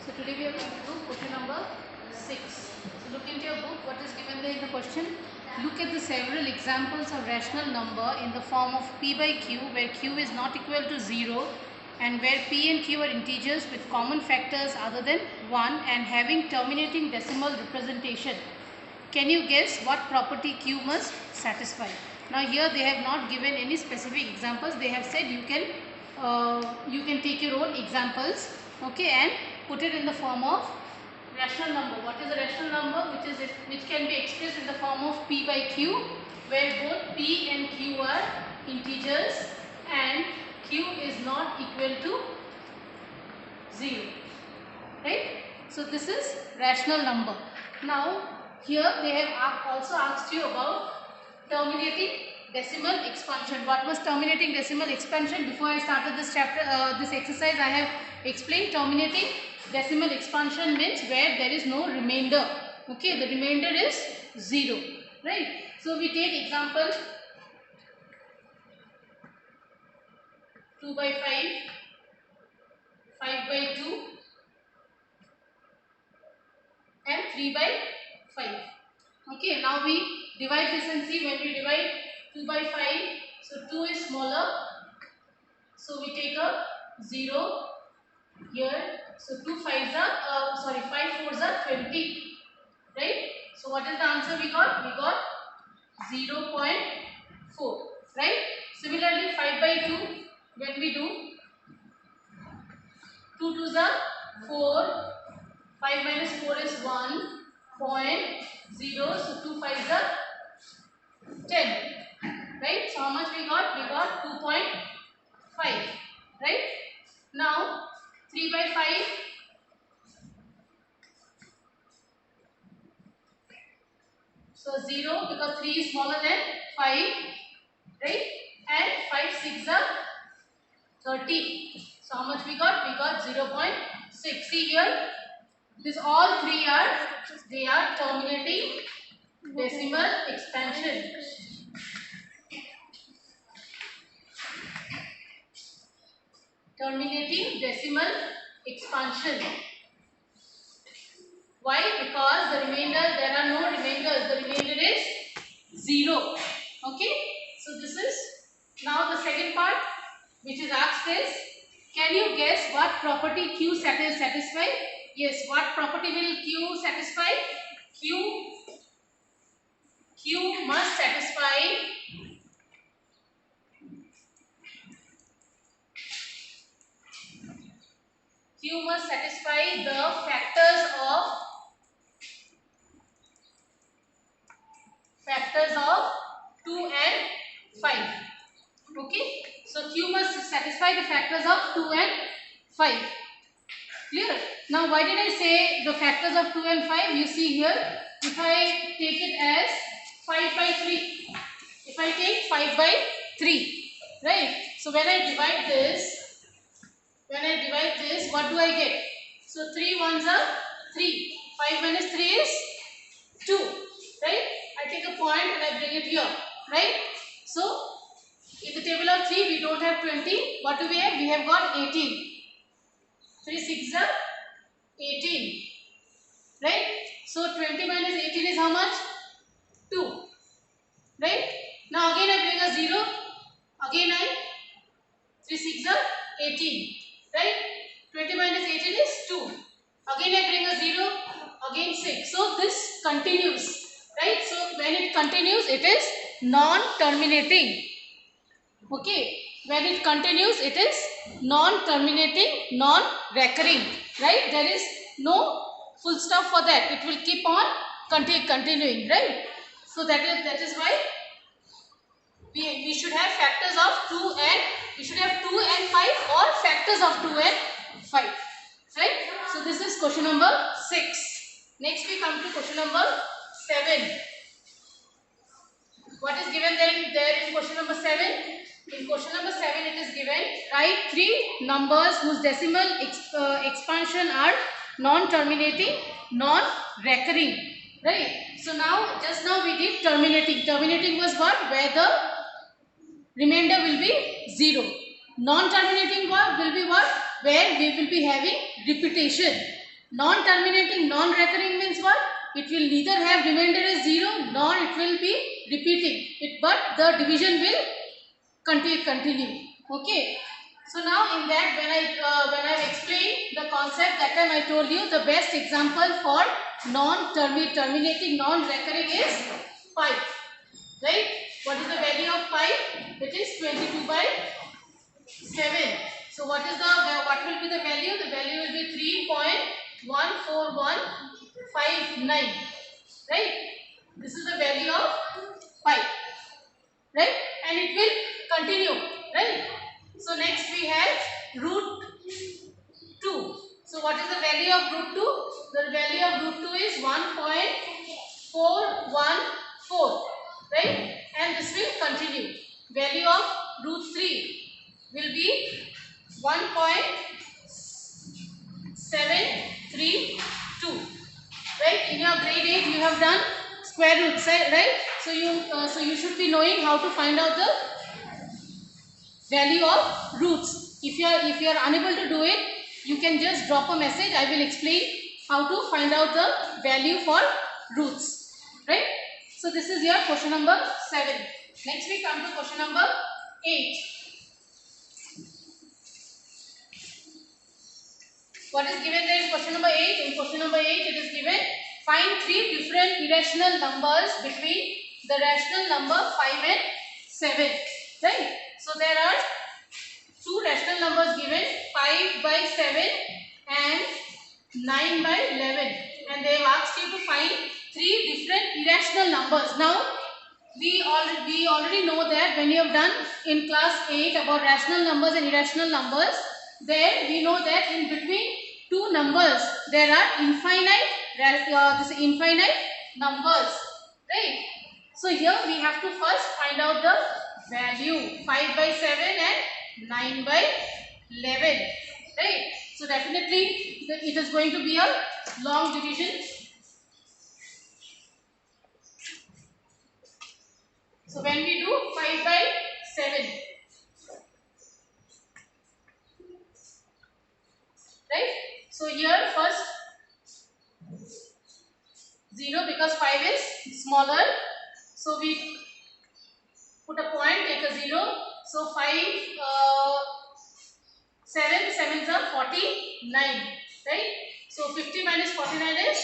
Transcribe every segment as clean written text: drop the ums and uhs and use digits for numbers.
So today we are going to do question number 6. So look into your book, what is given there in the question. Look at the several examples of rational number in the form of p by q, where q is not equal to 0 and where p and q are integers with common factors other than 1 and having terminating decimal representation. Can you guess what property q must satisfy? Now here they have not given any specific examples. They have said you can take your own examples, okay, and put it in the form of rational number. What is a rational number? Which can be expressed in the form of p by q, where both p and q are integers and q is not equal to 0, right? So this is rational number. Now here they have also asked you about terminating decimal expansion. What was terminating decimal expansion? Before I started this chapter, this exercise, I have explained terminating decimal expansion means where there is no remainder. Okay, the remainder is 0, right? So we take example 2 by 5, 5 by 2 and 3 by 5. Okay, now we divide this and see. When we divide 2 by 5, so 2 is smaller, so we take a 0 here. So 2 5s are 5 4s are 20, right? So what is the answer we got? We got 0.4, right? Similarly 5 by 2, when we do 2 2s are 4, 5 minus 4 is 1.0, so 2 5s are 10, right? So how much we got? We got 2.5, right? Now 3 by 5, so 0 because 3 is smaller than 5, right? And 5 6 are 30. So how much we got? We got 0.6. See here, this all three are terminating decimal expansion. Terminating decimal expansion. Why? Because the remainder, there are no remainders. The remainder is 0. Okay. So this is now the second part, which is asked is, can you guess what property q satisfy? Yes, what property will q satisfy? Q must satisfy the factors of 2 and 5. Okay, so q must satisfy the factors of 2 and 5. Clear? Now why did I say the factors of 2 and 5? You see here, if I take it as 5 by 3, if I take 5 by 3, right? So when I divide this, what do I get? So 3 ones are 3, 5 minus 3 is 2, right? I take a point and I bring it here, right? So in the table of 3 we don't have 20. What do we have? We have got 18. 3 6 are 18, right? So 20 minus 18 is how much? 2, right? Now again I bring a 0, again 3 6 are 18, right? 20 minus 18 is 2, again I bring a 0, again 6. So this continues, right? So when it continues, it is non-terminating. Okay, when it continues, it is non-terminating, non-recurring, right? There is no full stop for that. It will keep on continuing, right? So that is why we should have factors of 2 and we should have 2 and 5 or factors of 2 and 5, right? So this is question number 6. Next we come to question number 7. What is given there in question number 7? In question number 7 it is given, write 3 numbers whose decimal expansion are non-terminating, non-recurring, right? So now, just now we did terminating. Terminating was what? Where the remainder will be 0. Non-terminating will be what? Where we will be having repetition. Non-terminating, non-recurring means what? It will neither have remainder as 0 nor it will be repeating it, but the division will continue. Okay. So now in that, when I explained the concept, that time I told you the best example for non-terminating, non-recurring is pi. Right? What is the value of pi? It is 22 by 7. So what will be the value? The value will be 3.14159. Right? This is the value of pi. Right? And it will continue. Right? So next we have root 2. So what is the value of root 2? The value of root 2 is 1.414. Right? And this will continue. Value of root 3 will be 1.732. Right? In your grade 8 you have done square roots, right? So you should be knowing how to find out the value of roots. If you are unable to do it, you can just drop a message. I will explain how to find out the value for roots. Right? So this is your question number 7. Next we come to question number 8. What is given there in question number 8? In question number 8 it is given, find 3 different irrational numbers between the rational number 5 and 7. Right? So there are 2 rational numbers given, 5 by 7 and 9 by 11. And they have asked you to find 3 different irrational numbers. Now we already know that when you have done in class 8 about rational numbers and irrational numbers, there we know that in between 2 numbers there are infinite numbers, right? So here we have to first find out the value 5 by 7 and 9 by 11, right? So definitely it is going to be a long division. So when we do 5 by 7, right? So here first 0 because 5 is smaller. So we put a point, take a 0. So 7 sevens are 49, right? So 50 minus 49 is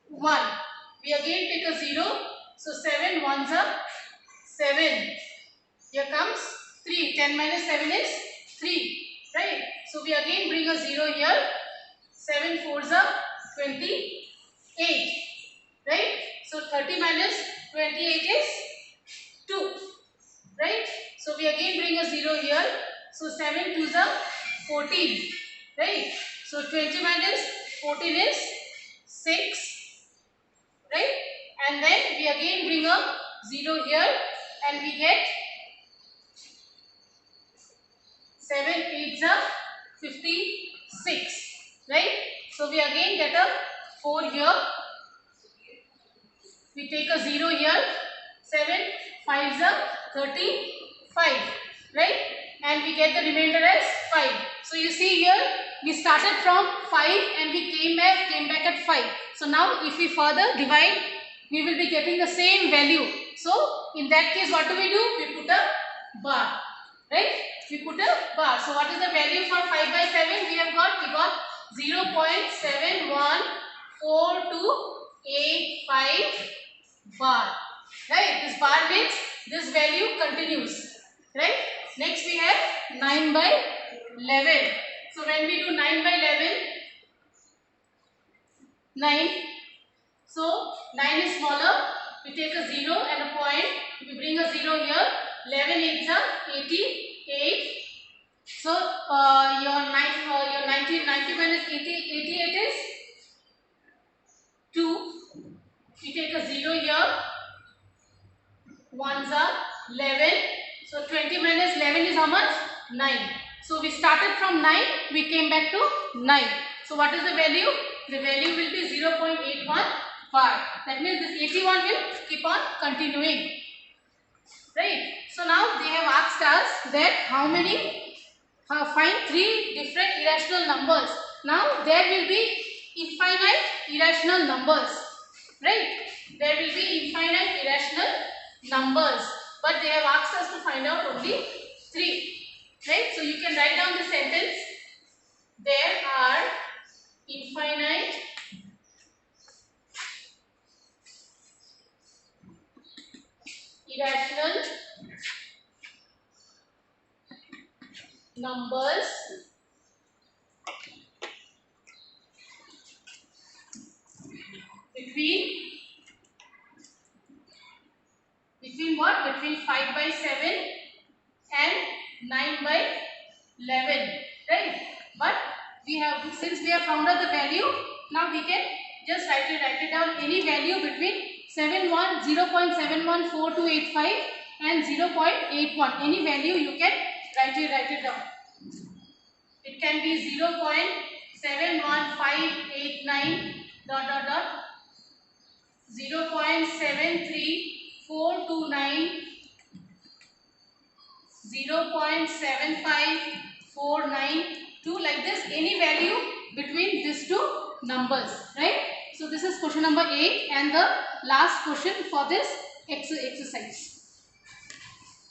1. We again take a 0. So 7 ones are 7. Here comes 3. 10 minus 7 is 3. Right? So we again bring a 0 here. 7 fours are 28. Right? So 30 minus 28 is 2. Right? So we again bring a 0 here. So 7 twos are 14. Right? So 20 minus 14 is 6. Right? And then we again bring a 0 here and we get 7 8s are 56. Right? So we again get a 4 here. We take a 0 here. 7 5s are 35. Right? And we get the remainder as 5. So you see here we started from 5 and we came back at 5. So now if we further divide, we will be getting the same value. So in that case what do? We put a bar. Right? We put a bar. So what is the value for 5 by 7? We got 0.714285 bar. Right? This bar means this value continues. Right? Next we have 9 by 11. So when we do 9 by 11, 9. So 9 is smaller. We take a 0 and a point. We bring a 0 here. 11 8s are 88. So your 90 minus 88 is 2. We take a 0 here. 1s are 11. So 20 minus 11 is how much? 9. So we started from 9. We came back to 9. So what is the value? The value will be 0.81 bar. That means this 81 will keep on continuing. Right? So now they have asked us that find 3 different irrational numbers. Now there will be infinite irrational numbers, right? There will be infinite irrational numbers, but they have asked us to find out only 3, right? So you can write down the sentence. There are infinite irrational numbers between what? Between 5 by 7 and 9 by 11, right? But since we have found out the value, now we can just write it down. Any value between 0.714285 and 0.81. Any value you can write it down. It can be 0.71589 dot 0.73429, 0.75492, like this. Any value between these two numbers, right? So this is question number 8 and the last question for this exercise.